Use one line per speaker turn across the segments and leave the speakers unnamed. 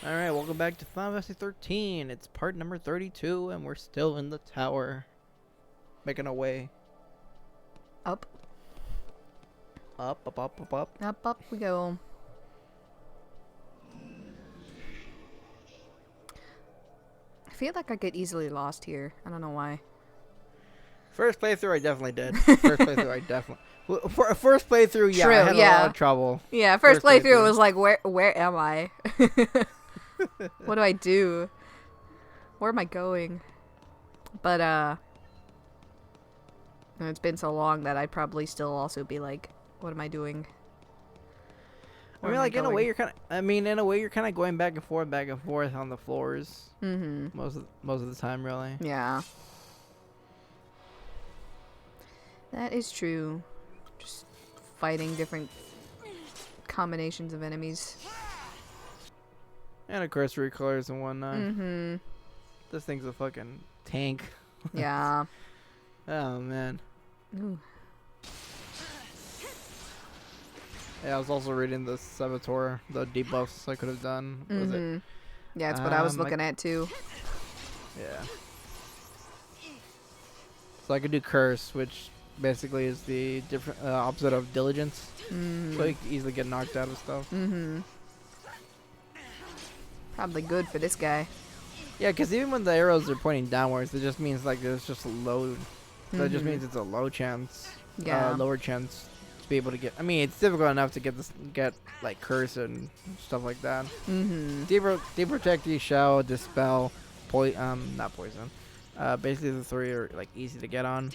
Alright, welcome back to Final Fantasy 13. It's part number 32, and we're still in the tower. Making our way.
Up.
Up, up, up, up, up.
Up, up we go. I feel like I get easily lost here. I don't know why.
First playthrough, I definitely did. First playthrough, I definitely... For first playthrough, yeah,
True,
I had a lot of trouble.
Yeah, first playthrough was like, where am I? What do I do? Where am I going? But, it's been so long that I'd probably still also be like, what am I doing?
I mean, like, in a way, you're kind of going back and forth on the floors.
Mm-hmm.
Most of the time, really.
Yeah. That is true. Just fighting different combinations of enemies.
And, of course, recolors and whatnot.
Mm-hmm.
This thing's a fucking tank.
Yeah.
Oh, man.
Ooh.
Yeah, I was also reading the Saboteur, the debuffs I could have done. Was it?
Yeah, that's what I was looking at too.
Yeah. So I could do Curse, which basically is the different opposite of Diligence. So you can easily get knocked out of stuff.
Probably good for this guy.
Yeah, because even when the arrows are pointing downwards, it just means like there's just a low. So it just means it's a low chance.
Yeah.
Lower chance to be able to get. I mean, it's difficult enough to get like Curse and stuff like that. Deprotect, Deshow, Dispel, not Poison. Basically the three are like easy to get on.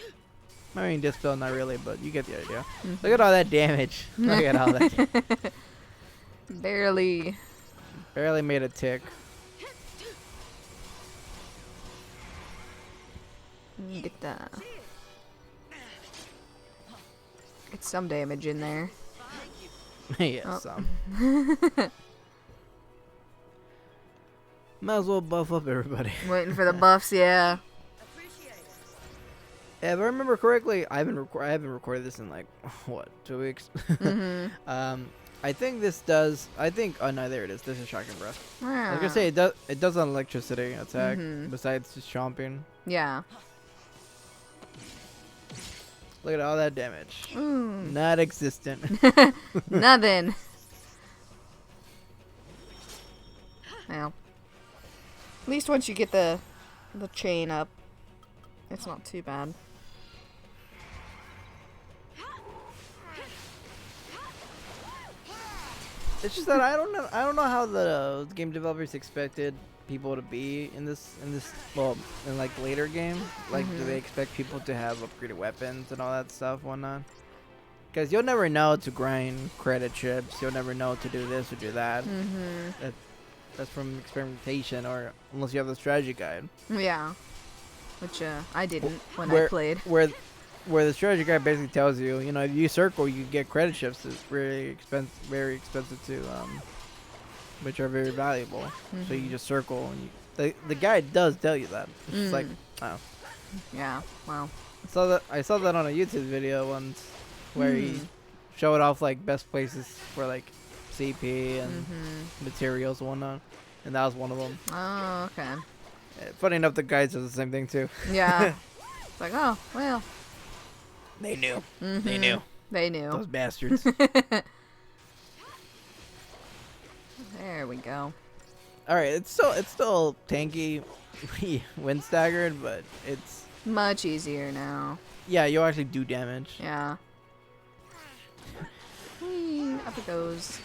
I mean, Dispel not really, but you get the idea. Look at all that damage. Look at all that.
Barely
Made a tick.
get some damage in there.
Yeah, some. Might as well buff up everybody.
Waiting for the buffs, yeah.
Yeah, if I remember correctly, I haven't recorded this in like what, 2 weeks. I think this does. Oh no, there it is. This is Shocking Breath. I was gonna say it does an electricity attack besides just chomping.
Yeah.
Look at all that damage. Not existent.
Nothing. Well, at least once you get the chain up, it's not too bad.
It's just that I don't know how the game developers expected people to be in this well, in like later game. Like, do they expect people to have upgraded weapons and all that stuff, whatnot? Because you'll never know to grind credit chips. You'll never know to do this or do that. That's from experimentation, or unless you have the strategy guide.
Yeah, which I didn't when I played.
Where the strategy guide basically tells you, you know, if you circle, you get credit chips. It's very expensive to, which are very valuable. So you just circle, and the guide does tell you that. It's just like, oh.
Yeah, wow.
I saw that on a YouTube video once, where he showed off like best places for like CP and materials and whatnot, and that was one of them.
Oh, okay.
Funny enough, the guide says the same thing too.
Yeah. It's like, oh, well.
They knew. They knew.
They knew.
Those bastards.
There we go.
All right, it's still tanky, wind staggered, but it's
much easier now.
Yeah, you'll actually do damage.
Yeah. Whee, up it goes.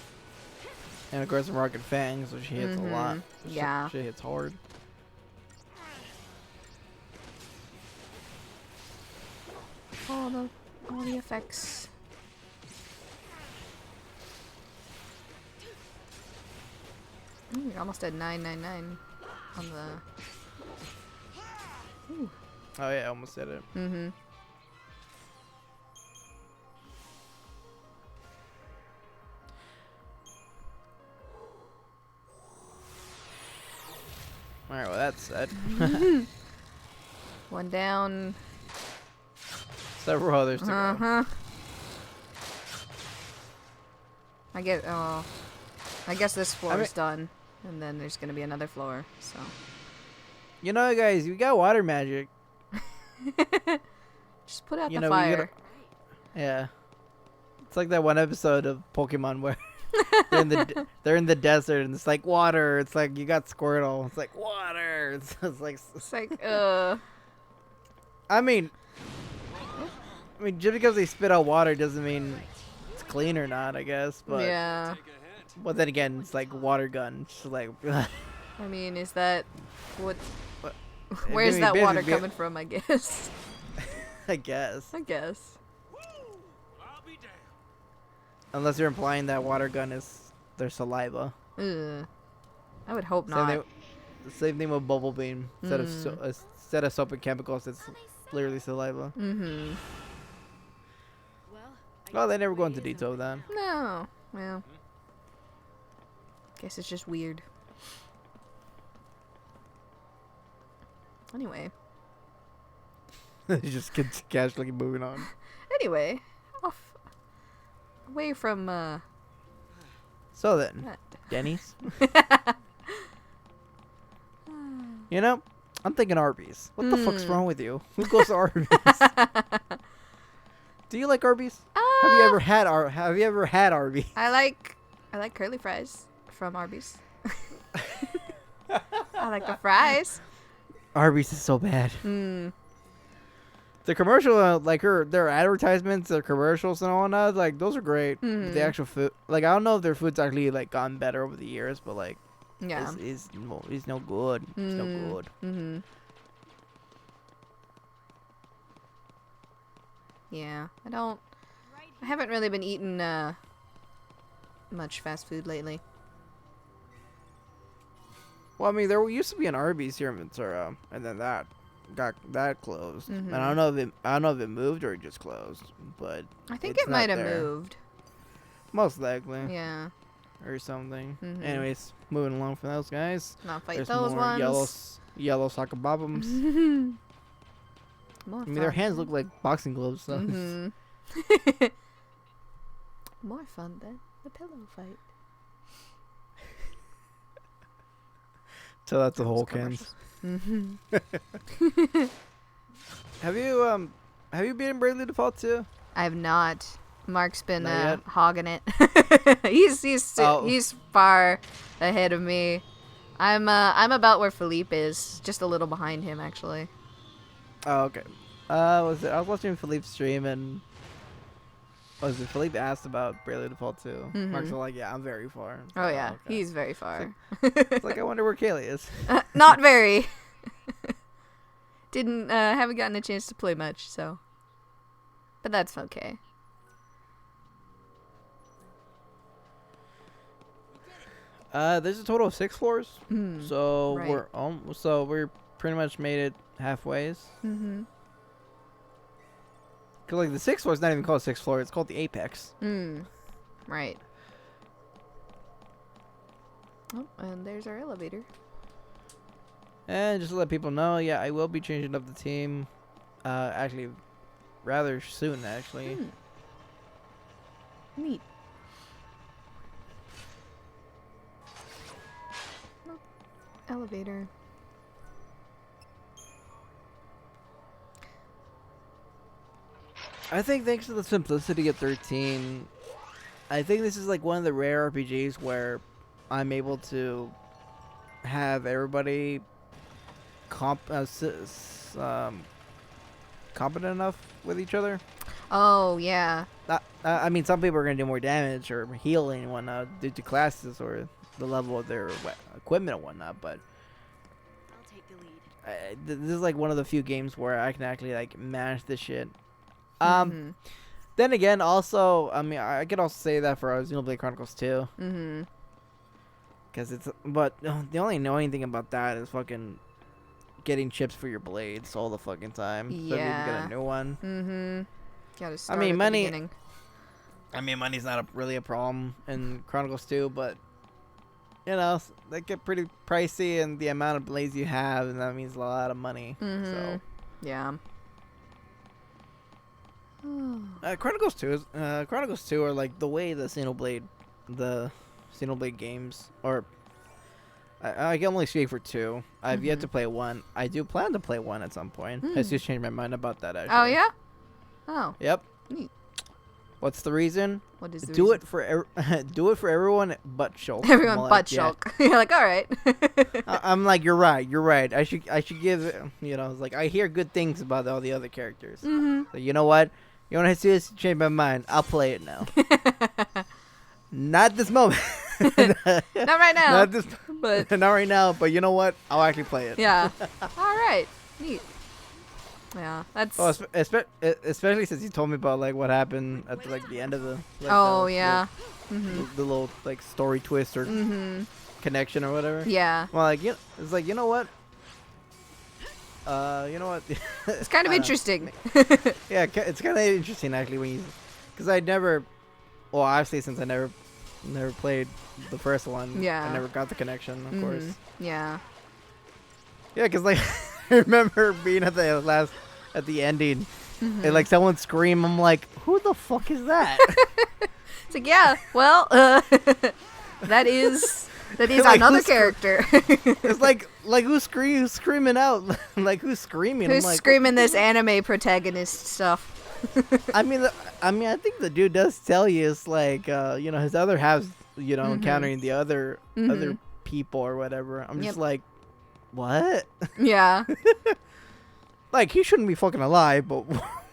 And of course, Rocket Fang, so she hits a lot.
Yeah.
She hits hard.
All the effects. You're almost at 999 on the. Ooh.
Oh yeah, I almost did it. All right, well that's set.
One down.
Several others to go.
I guess this floor is done. And then there's gonna be another floor. So.
You know, guys, you got water magic.
Just put out
You
the
know, you
fire.
Yeah. It's like that one episode of Pokemon where they're in the desert and it's like water. It's like you got Squirtle. It's like water. It's like.
It's like,
I mean, just because they spit out water doesn't mean it's clean or not, I guess. But
yeah.
But then again, it's like water gun. It's just like.
I mean, is that what?
But-
Where's
I mean,
that water
basically-
coming from? I guess.
I guess.
I guess.
Unless you're implying that water gun is their saliva.
Ugh. I would hope
Same
not.
thing, same thing with bubble beam. Instead of soap and chemicals, it's literally saliva.
Mm-hmm.
Oh, they never go into detail with that.
No. Well. Guess it's just weird. Anyway.
Just casually moving on.
Anyway. Off. Away from,
So then,
that.
Denny's. You know, I'm thinking Arby's. What the fuck's wrong with you? Who goes to Arby's? Do you like Arby's? Have you ever had Arby's?
I like curly fries from Arby's. I like the fries.
Arby's is so bad.
Mm.
The commercial, like their advertisements, their commercials and all that, like those are great.
Mhm.
The actual food, like I don't know if their food's actually like gotten better over the years, but like,
Yeah.
it's no good. It's no good.
Mm-hmm. Yeah, I haven't really been eating much fast food lately.
Well, I mean, there used to be an Arby's here in Ventura, and then that closed.
Mhm.
And I don't know if it moved or it just closed, but
I think
it's
it
not
might have
there.
moved.
Most likely,
Yeah.
or something.
Mhm.
Anyways, moving along from those guys.
Not fight
There's
those
more
ones.
yellow soccer bobbums.
More
I mean, their
fun.
hands look like boxing gloves. So.
Mhm. More fun than the pillow fight.
So that's the
Those
whole cans.
commercials.
Have you been in Bravely Default 2?
I have not. Mark's been
Not yet?
hogging it. He's far ahead of me. I'm about where Philippe is, just a little behind him actually.
Oh, okay. I was watching Philippe's stream and Philippe asked about Bravely Default 2.
Mhm.
Mark's all like, yeah, I'm very far. It's
Oh
like,
yeah,
okay.
he's very far.
It's like I wonder where Kaylee is.
Not very. Haven't gotten a chance to play much, so. But that's okay.
There's a total of 6 floors.
Mm.
So
Right.
we're pretty much made it halfways.
Mm-hmm.
Cause like the 6th floor is not even called 6th floor; it's called the apex.
Mm. Right. Oh, and there's our elevator.
And just to let people know, yeah, I will be changing up the team. Actually, rather soon. Actually,
Hmm. Neat. Oh, elevator.
I think thanks to the simplicity of 13, I think this is like one of the rare RPGs where I'm able to have everybody competent enough with each other.
Oh yeah.
I mean, some people are gonna do more damage or healing and whatnot due to classes or the level of their equipment and whatnot. But
I'll take the lead.
this is like one of the few games where I can actually like manage this shit.
Mhm.
Then again, also, I mean, I could also say that for Xenoblade Chronicles 2.
Mhm.
Because but the only annoying thing about that is fucking getting chips for your blades all the fucking time. So you can get
Yeah.
a new one.
Mhm. Gotta start
mean,
at
money-
the beginning.
I mean, money's not really a problem in Chronicles 2, but you know, they get pretty pricey, and the amount of blades you have, and that means a lot of money.
Mhm.
So
Yeah.
Chronicles 2 are like the way the Xenoblade games, or I can only speak for 2. I've yet to play 1. I do plan to play 1 at some point. I just changed my mind about that, actually.
Oh yeah. Oh.
Yep.
Neat.
What's the reason?
What is the
do
reason?
it for do it for everyone but Shulk.
Everyone
I'm
but
like, yeah.
Shulk. You're like, all right.
I'm like, you're right. I should give it, it's like I hear good things about all the other characters.
Mm-hmm.
So you know what? You want to see this? Change my mind. I'll play it now. Not this moment.
Not right now.
Not this.
But
Not right now. But you know what? I'll actually play it.
yeah. All right. Neat. Yeah, that's.
Oh, especially since you told me about like what happened at the end of the. Like,
Oh
the,
yeah.
The little like story twist or connection or whatever.
Yeah.
Well, like it's like you know what. You know what?
It's kind of interesting.
Yeah, it's kind of interesting actually when you, because I never, well, obviously since I never played the first one.
Yeah.
I never got the connection, of course.
Yeah.
Yeah, because like I remember being at the ending, and like someone scream. I'm like, who the fuck is that?
It's like, yeah, well, that is
Like,
another
who's
character.
It's like who's screaming out? Like who's screaming?
Who's
I'm like,
screaming this anime protagonist stuff?
I mean, I think the dude does tell you it's like, his other halves, encountering the other people or whatever. I'm just like, what?
Yeah.
Like he shouldn't be fucking alive, but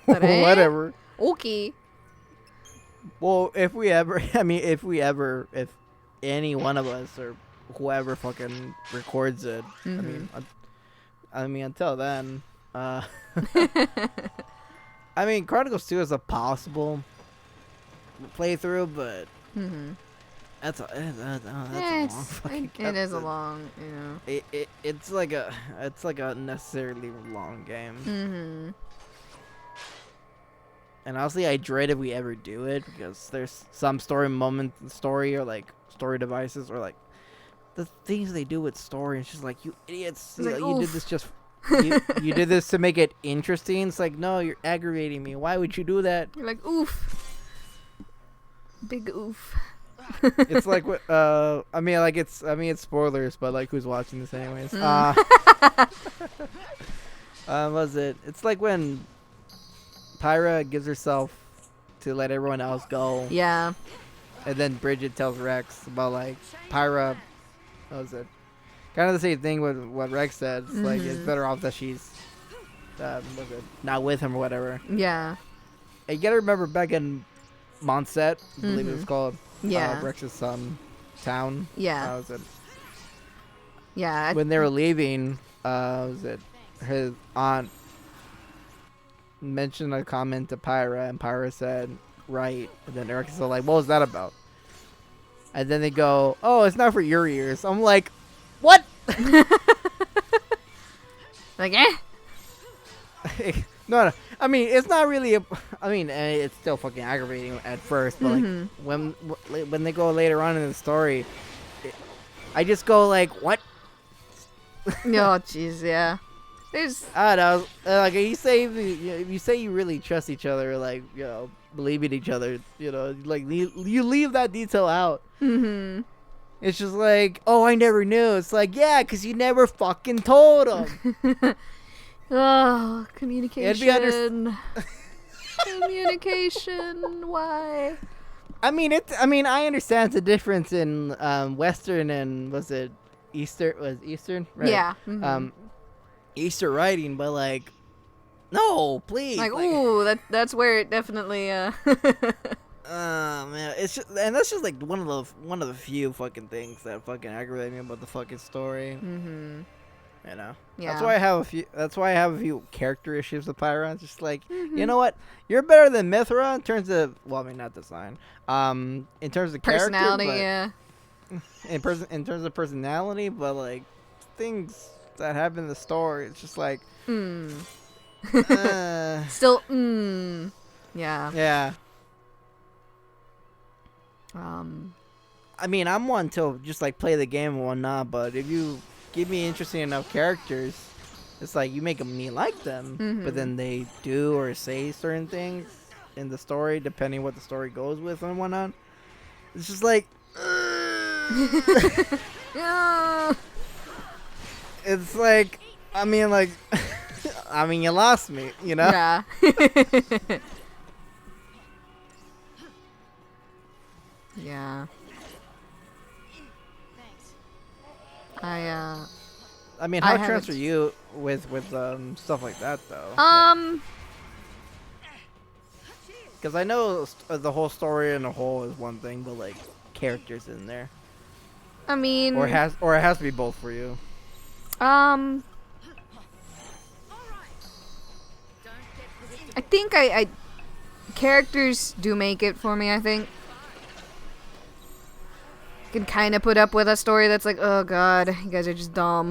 But,
whatever.
Okay.
Well, if any one of us or whoever fucking records it, I mean, until then, I mean, Chronicles 2 is a possible playthrough, but that's a long fucking
it is a
cut.
long,
It's like a necessarily long game. And honestly, I dread if we ever do it because there's some story or like story devices or like the things they do with story. It's just like, you idiots,
It's like,
you did
oof.
this just you did this to make it interesting. It's like, no, you're aggravating me. Why would you do that?
You're like, oof. Big oof.
It's like what it's spoilers, but like who's watching this anyways? Was it? It's like when Pyra gives herself to let everyone else go.
Yeah.
And then Bridget tells Rex about like Pyra. What was it? Kind of the same thing with what Rex said. It's like it's better off that she's not with him or whatever.
Yeah.
And you gotta remember back in Monset, I believe it was called.
Yeah.
Rex's town.
Yeah.
Was it?
Yeah.
When they were leaving, his aunt mentioned a comment to Pyra, and Pyra said, right. And then Rex is like, what was that about? And then they go, oh, it's not for your ears. I'm like, what?
Like,
No. I mean, it's not really it's still fucking aggravating at first, but like when they go later on in the story, I just go like, what?
Oh, jeez, yeah. There's.
I don't know. Like you say you really trust each other, like believe in each other, like you leave that detail out. It's just like, oh, I never knew. It's like, yeah, because you never fucking told them.
Oh, communication. Communication. Why?
I mean, I understand the difference in Western and was it Eastern? Right.
Yeah.
Easter writing, but like, no, please.
Like, ooh, that's where it definitely.
Man, it's just, and that's just like one of the few fucking things that fucking aggravate me about the fucking story.
Yeah.
That's why I have a few character issues with Pyra. It's just like, you know what? You're better than Mithra in terms of, well, I mean, not design. In terms of
personality,
character,
yeah.
in terms of personality, but like things that happen in the story, it's just like,
Still, yeah.
Yeah.
I
mean, I'm one to just like play the game and whatnot, but if you give me interesting enough characters, it's like you make me like them, but then they do or say certain things in the story, depending what the story goes with and whatnot. It's just like,
Yeah.
it's like, I mean, like, I mean, you lost me, you know?
Yeah. Yeah.
Thanks.
I mean,
I
how
haven't-
transfer you with stuff like that though? Because I know the whole story and the whole is one thing, but like characters in there,
I mean,
or it has to be both for you.
I think I characters do make it for me, I think. Can kind of put up with a story that's like, oh god, you guys are just dumb.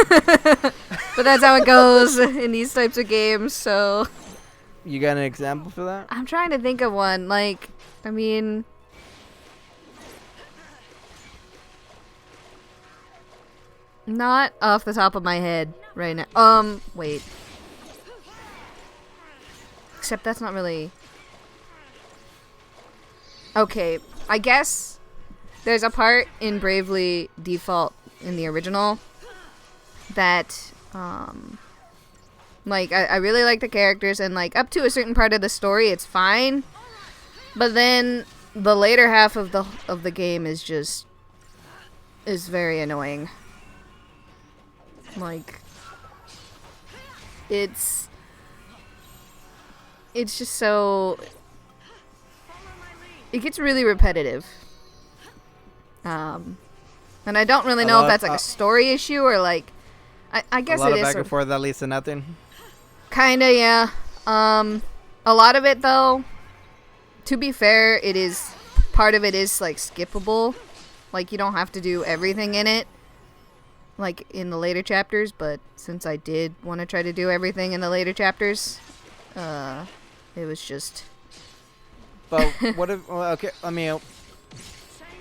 But that's how it goes in these types of games, so.
You got an example for that?
I'm trying to think of one. Like, I mean. Not off the top of my head right now. Wait. Except that's not really. Okay, I guess there's a part in Bravely Default in the original that, like, I really like the characters, and, like, up to a certain part of the story, it's fine. But then the later half of the game is very annoying. Like, it's just so, it gets really repetitive. And I don't really know if that's like a story issue or like, I guess
a lot
it
of
is
back and forth that leads to nothing.
Kinda, yeah. A lot of it though, to be fair, part of it is like skippable. Like you don't have to do everything in it, like in the later chapters, but since I did want to try to do everything in the later chapters, it was just.
But what if? Well, okay, I mean,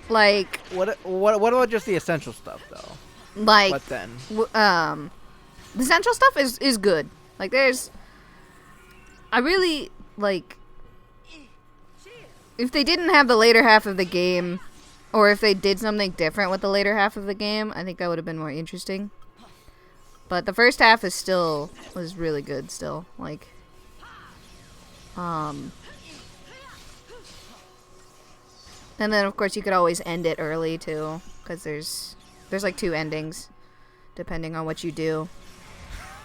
like
what about just the essential stuff though?
Like
what then?
The essential stuff is good. Like I really like. If they didn't have the later half of the game, or if they did something different with the later half of the game, I think that would have been more interesting. But the first half was really good still. Like, and then of course you could always end it early too, because there's like 2 endings, depending on what you do.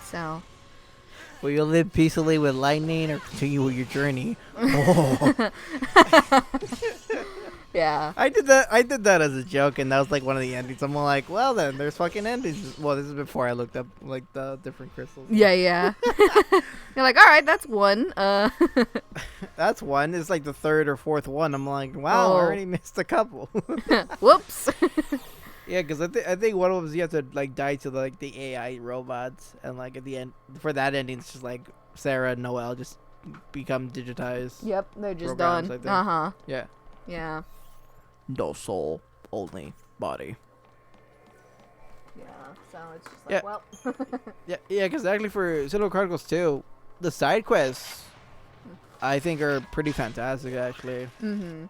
So.
Will you live peacefully with lightning or continue with your journey? Oh.
Yeah.
I did that as a joke, and that was like one of the endings. I'm like, well then, there's fucking endings. Well, this is before I looked up like the different crystals.
Yeah. You're like, all right, that's one.
That's one. It's like the 3rd or 4th one. I'm like, wow, I already missed a couple.
Whoops.
Yeah, because I think one of them is you have to like die to like the AI robots, and like at the end for that ending, it's just like Sarah and Noelle just become digitized.
Yep, they're just
programs,
done.
I think.
Uh-huh.
Yeah.
Yeah.
No soul, only body.
Yeah. So it's just like, well.
Yeah, because actually for Xenoblade Chronicles 2, the side quests I think are pretty fantastic actually.
Mm-hmm.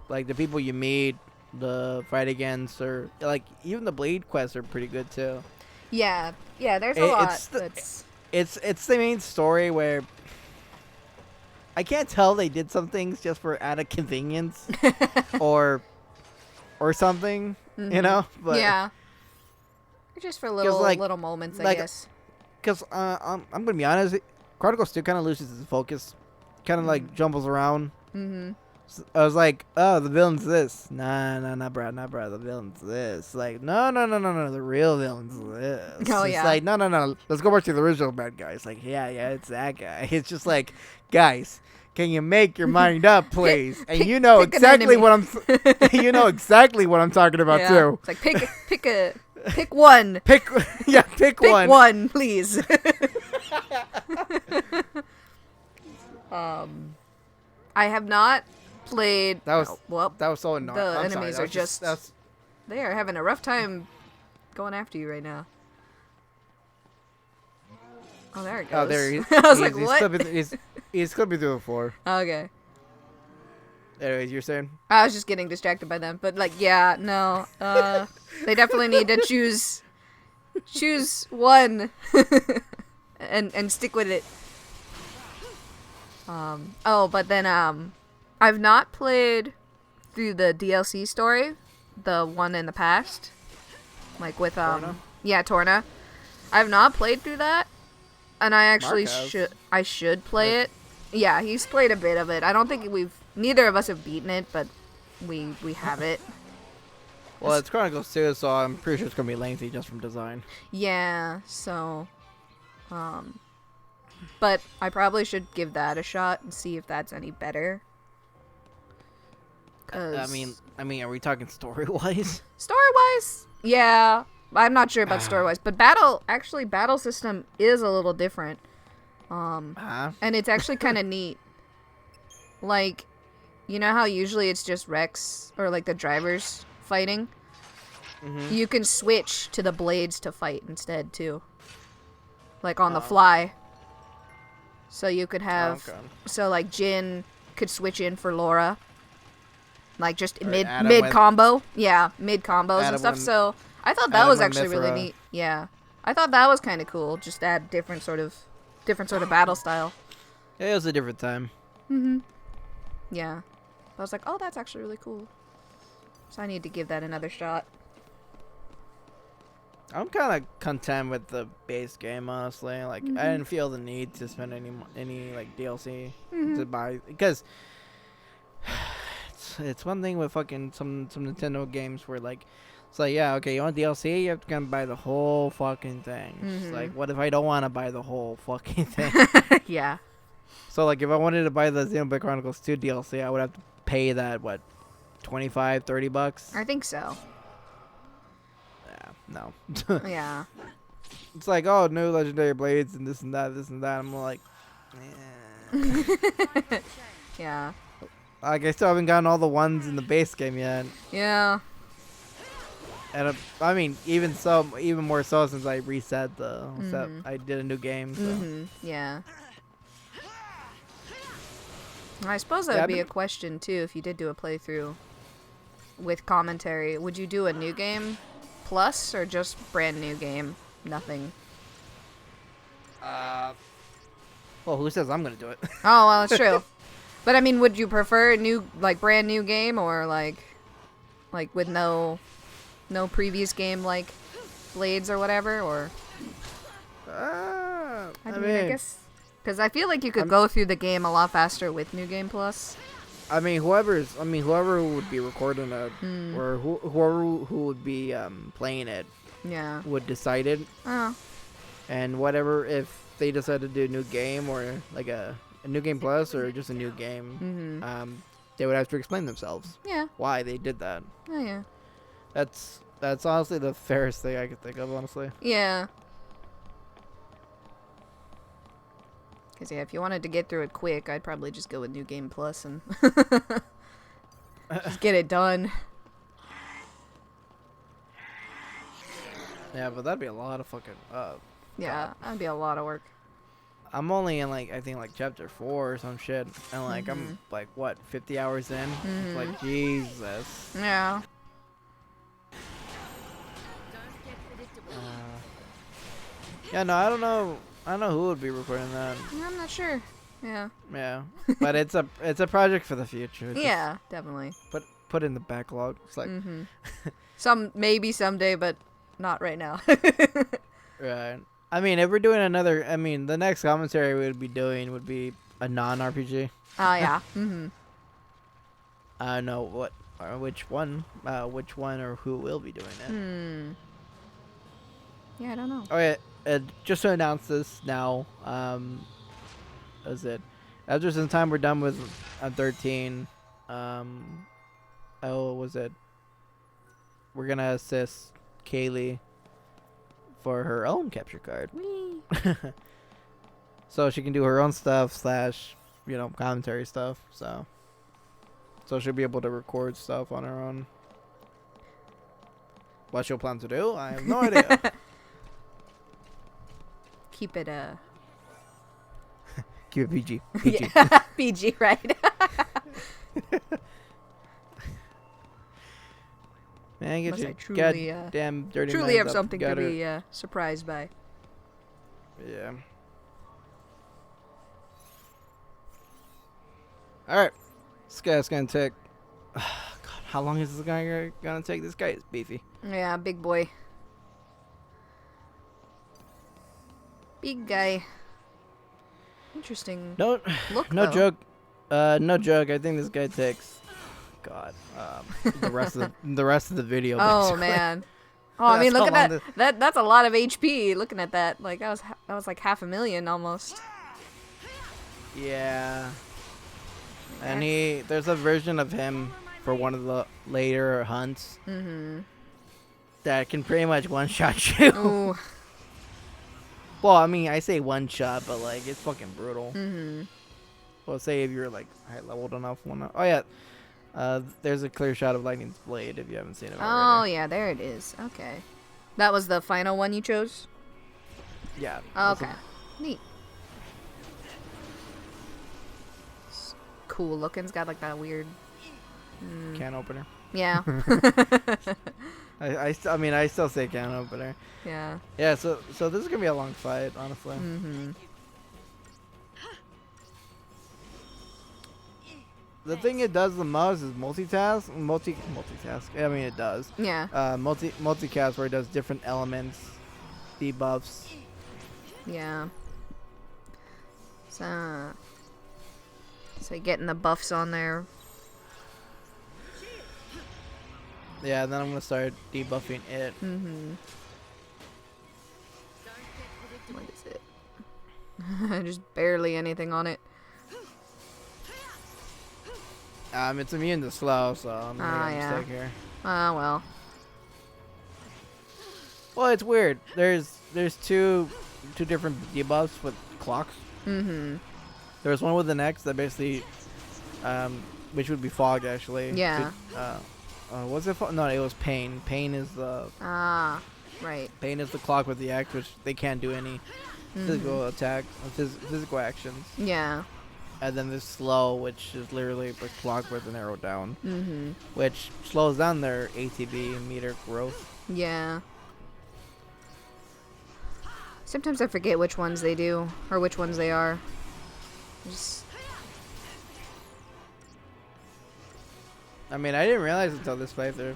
Like the people you meet, the fight against, or like even the blade quests are pretty good too.
Yeah. There's a lot.
It's the main story where I can't tell they did some things just for out of convenience or something, you know. But
yeah. Just for little moments, I guess.
Because I'm gonna be honest, Chronicles 2 kind of loses its focus, kind of like jumbles around.
Mm-hmm.
I was like, oh, the villain's this. Nah, bro. The villain's this. Like, no. The real villain's this.
Oh,
it's
yeah.
like, no. Let's go back to the original bad guy. It's like, yeah, it's that guy. It's just like, guys, can you make your mind up, please? And you know exactly what I'm. You know exactly what I'm talking about too.
It's like pick one.
Pick one.
Pick one, please. I have not played.
That was
well.
That was so annoying.
The
I'm
enemies
sorry.
are just. They are having a rough time going after you right now. Oh, there it goes.
Oh, there he is.
I was like, what?
He's clipping through the floor.
Okay.
Anyways, you're saying?
I was just getting distracted by them, but like, yeah, no. They definitely need to choose Choose one and stick with it. But then I've not played through the DLC story, the one in the past, like with
Torna?
yeah, Torna. I've not played through that, and I actually
Mark has.
should play it. Yeah, he's played a bit of it. I don't think neither of us have beaten it, but we have it.
Well, it's Chronicles 2, so I'm pretty sure it's gonna be lengthy just from design.
Yeah, so but I probably should give that a shot and see if that's any better.
I mean, are we talking story-wise?
Story-wise, yeah. I'm not sure about story-wise, but battle system is a little different. And it's actually kind of neat. Like, you know how usually it's just Rex or like the drivers fighting?
Mm-hmm.
You can switch to the blades to fight instead too. Like on the fly. So you could have so like Jin could switch in for Laura. Like just mid combo. Yeah, mid combos and stuff. So I thought that was actually really neat. Yeah. I thought that was kind of cool. Just add different sort of battle style.
Yeah, it was a different time.
Mhm. Yeah. I was like, "Oh, that's actually really cool." So I need to give that another shot.
I'm kind of content with the base game, honestly. Like, I didn't feel the need to spend any like DLC to buy, because it's one thing with fucking some Nintendo games where like it's like, yeah, okay, you want DLC, you have to come buy the whole fucking thing. It's like, what if I don't want to buy the whole fucking thing?
Yeah.
So like, if I wanted to buy the Xenoblade Chronicles 2 DLC, I would have to pay that, what, $25-$30?
I think so.
No.
Yeah.
It's like, oh, new legendary blades and this and that. I'm like,
Yeah.
like, I still haven't gotten all the ones in the base game yet.
Yeah.
And I mean, even more so since I reset I did a new game. So.
Yeah. I suppose that would be a question too if you did do a playthrough with commentary. Would you do a new game plus or just brand new game? Nothing.
Well, who says I'm gonna do it?
Oh, well, it's true. But I mean, would you prefer a new, like, brand new game or like with no previous game, like Blades or whatever, or? I mean, I guess because I feel like you could go through the game a lot faster with New Game Plus.
I mean, whoever would be recording it, or whoever who would be playing it,
yeah,
would decide it.
Oh.
And whatever, if they decide to do a new game or like a new game plus or just a new game, they would have to explain themselves.
Yeah.
Why they did that.
Oh yeah.
That's honestly the fairest thing I could think of, honestly.
Yeah. Because, yeah, if you wanted to get through it quick, I'd probably just go with New Game Plus and just get it done.
Yeah, but that'd be a lot of fucking...
yeah, that'd be a lot of work.
I'm only in, like, I think, like, chapter 4 or some shit. And, like, I'm, like, what, 50 hours in? It's like, Jesus.
Yeah.
Yeah, no, I don't know who would be recording that.
I'm not sure. Yeah.
Yeah, but it's a project for the future.
Yeah, definitely.
Put in the backlog. It's like
maybe someday, but not right now.
Right. I mean, if we're doing the next commentary we would be doing would be a non-RPG.
Oh yeah.
I know which one or who will be doing it.
Yeah, I don't know.
Oh yeah. Just to announce this now, is it after some time we're done with 13, we're gonna assist Kaylee for her own capture card.
Whee.
So she can do her own stuff / commentary stuff, so she'll be able to record stuff on her own. What she'll plan to do, I have no idea.
Keep it
Keep it PG. PG.
Yeah. PG, right?
Man, Man, get
Unless
your
I truly,
goddamn dirty
truly
minds
have
up
something to
gutter.
be surprised by.
Yeah. Alright. This guy's gonna take... God, how long is this guy gonna take? This guy is beefy.
Yeah, big boy. Big guy. Interesting.
No,
Look,
no
though.
joke. No joke. I think this guy takes... God. The rest of the video.
Oh
basically.
man. Oh, I mean,
That's
look
how
at
long
that's a lot of HP. Looking at that, like that was like 500,000 almost.
Yeah. And there's a version of him for one of the later hunts that can pretty much one-shot you.
Ooh.
Well, I mean, I say one-shot, but like it's fucking brutal. Well, say if you're like high leveled enough. Oh yeah, there's a clear shot of Lightning's blade if you haven't seen it
Oh
already.
yeah, there it is. Okay, that was the final one you chose.
Yeah.
Okay, neat. It's cool looking. It's got like that weird.
Can opener.
Yeah.
I still say can opener.
Yeah.
Yeah. So this is gonna be a long fight, honestly. The thing it does the most is multitask. I mean, it does.
Yeah.
Multicast where it does different elements, debuffs.
Yeah. So getting the buffs on there.
Yeah, and then I'm gonna start debuffing it.
What is it? Just barely anything on it.
It's immune to slow, so I'm gonna make a mistake here.
Ah, well.
Well, it's weird. There's two different debuffs with clocks. There's one with an X that basically, which would be fog actually.
Yeah.
Was it fog? No, it was pain. Pain is the
Ah, right.
pain is the clock with the X, which they can't do any physical attack, physical actions.
Yeah.
And then there's slow, which is literally the clock with an arrow down, which slows down their ATB meter growth.
Yeah. Sometimes I forget which ones they do, or which ones they are. Just...
I mean, I didn't realize until this playthrough.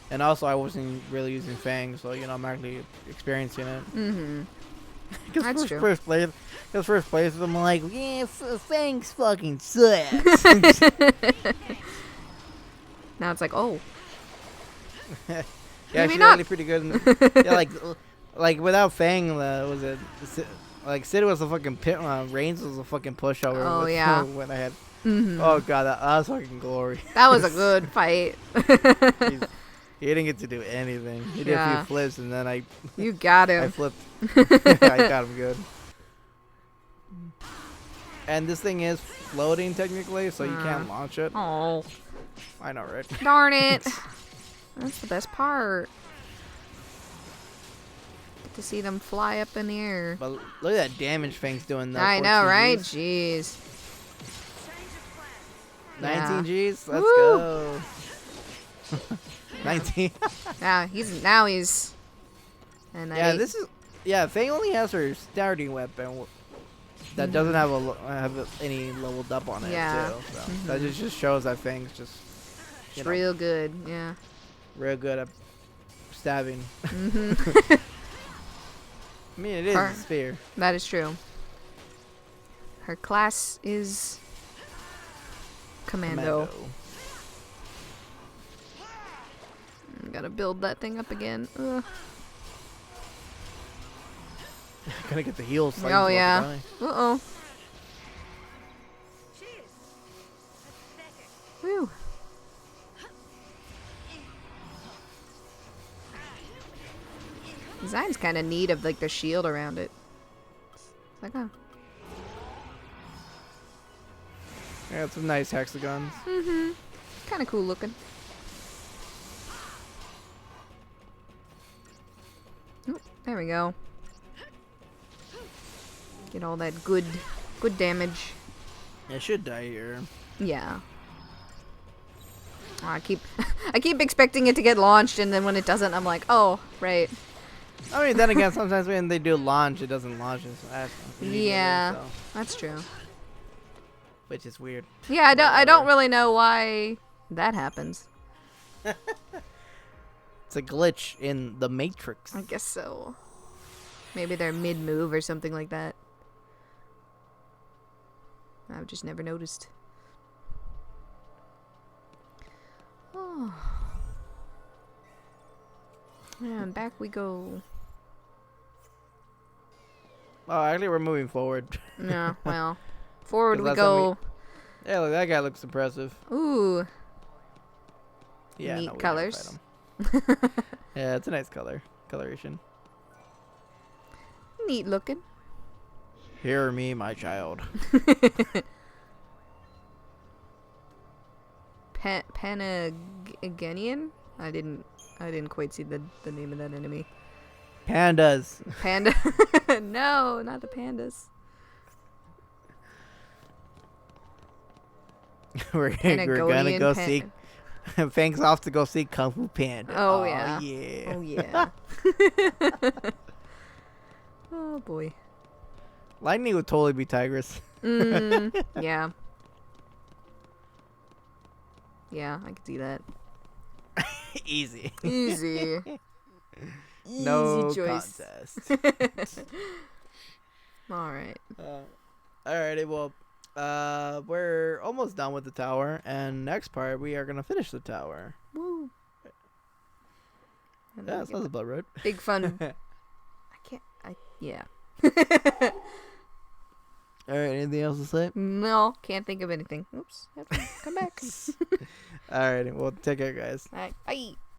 And also, I wasn't really using Fang, so I'm actually experiencing it.
That's true.
First place, I'm like, yeah, Fang's fucking sucks.
Now it's like, oh.
Yeah,
Maybe
she's
not.
really pretty good. Yeah, like without Fang, was it? Like Sid was a fucking pit. Reigns was a fucking pushover.
Oh, yeah.
When I had. Oh god, that was fucking glory.
That was a good fight.
He didn't get to do anything. He did a
Yeah.
few flips, and then I
You got him.
flipped. I got him good. And this thing is floating technically, so you can't launch it.
Oh,
I know, right?
darn it. That's the best part. Get to see them fly up in the air.
But look at that damage Fang's doing. Though.
I know,
14
right?
Gs.
Jeez.
19 Gs. Let's
Woo.
go. 19.
Now he's. And
Yeah, this is. Yeah, Fang only has her starting weapon that doesn't have any leveled up on it.
Yeah.
Too, so that just shows that Fang's just
It's real good. Yeah.
real good at stabbing. I mean, it is
Her-
a spear.
That is true. Her class is Commando. Gotta build that thing up again. Ugh.
Gotta get the heals.
Oh yeah. Uh-oh. Whew. Design's kind of neat of like the shield around it. It's like, oh.
Yeah, some nice hexagons.
Kind of cool looking. Oh, there we go. Get all that good damage.
It should die here.
Yeah. I keep I keep expecting it to get launched, and then when it doesn't, I'm like, oh, right.
I mean, then again, sometimes when they do launch, it doesn't launch as fast.
Yeah,
So,
that's true.
which is weird.
Yeah, I don't really know why that happens.
It's a glitch in the Matrix.
I guess so. Maybe they're mid-move or something like that. I've just never noticed. Oh. Yeah, and back we go.
Oh, actually, we're moving forward.
Yeah, well. Forward
'Cause
we
last time
go.
Yeah, look, that guy looks impressive.
Ooh.
Yeah,
Neat
no, we never
colors.
fight him. Yeah, it's a nice coloration.
Neat looking.
Hear me, my child.
Panagenian? I didn't quite see the name of that enemy.
Pandas.
Panda. No, not the pandas.
we're gonna go see. Fang's off to go see Kung Fu Panda.
Oh, yeah.
Yeah.
Oh yeah. Oh boy.
Lightning would totally be Tigress.
Yeah. Yeah, I can see that.
Easy.
Easy.
No
Easy choice.
contest.
All right.
Alrighty, well, we're almost done with the tower, and next part we are gonna finish the tower.
Woo.
Yeah, sounds about right.
Big fun. Yeah.
Alright, anything else to say?
No, can't think of anything. Oops. Have to come back.
Alrighty, well, take care, guys.
All right. Bye.